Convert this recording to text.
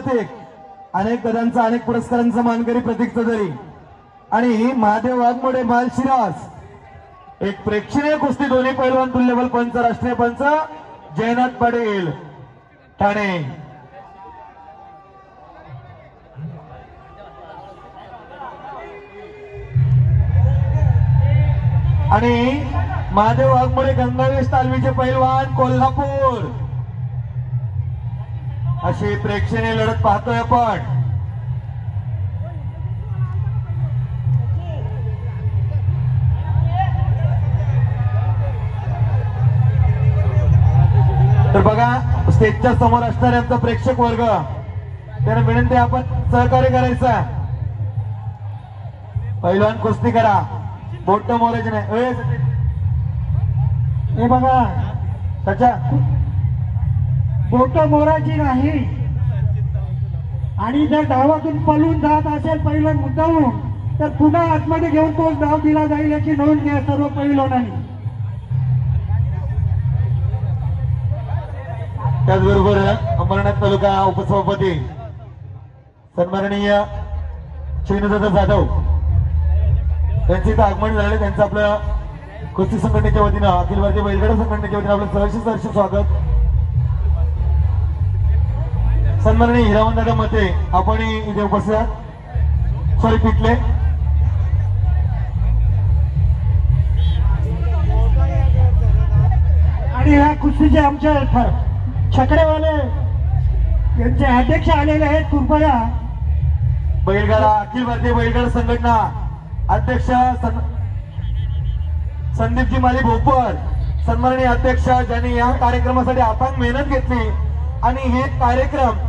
प्रतीक, अनेक पदांचा अनेक पुरस्कारांचा मानकरी प्रतीक चौधरी आणि महादेव वाघमोडे मालशिरास एक प्रेक्षणीय कुस्ती दोन्ही पैलवान तुल्यबल पंच राष्ट्रीय पंच जयनाथ पाटील ठाणे आणि महादेव वाघमोडे गंगावेश तालमीचे पैलवान कोल्हापूर अशी प्रेक्षणीय लढत पाहतोय आपण। तर बघा स्टेजच्या समोर असणारे आमचा प्रेक्षक वर्ग त्यांना विनंती आपण सहकार्य करायचं। पैलवान कुस्ती करा, बोट मोरायचे नाही। हे बघा त्याच्या बोट मोराची नाही आणि जर डावातून पळून जात असेल पहिला मुद्दाहून तर पुन्हा आतमध्ये घेऊन तोच डाव दिला जाईल याची नोंद घ्या सर्व पैलवानांनी। त्याचबरोबर अंबरनाथ तालुका उपसभापती सन्माननीय श्रीनुदादा जाधव त्यांचे इथं आगमन झाले। त्यांचं आपलं कुस्ती संघटनेच्या वतीनं अखिल भारतीय बैलगाडा संघटनेच्या वतीनं आपलं सहर्ष स्वागत। सन्माननीय हिरावनदादा मते आपण इथे उपस्थित आहात, सॉरी पिटले आणि ह्या कुस्तीचे आमचे छकडेवाले यांचे अध्यक्ष आलेले आहेत। कृपया बैलगाडा अखिल भारतीय बैलगाडा संघटना अध्यक्ष संदीपजी माली भोपर सन्माननीय अध्यक्ष ज्यांनी या कार्यक्रमासाठी अथांग मेहनत घेतली आणि हे कार्यक्रम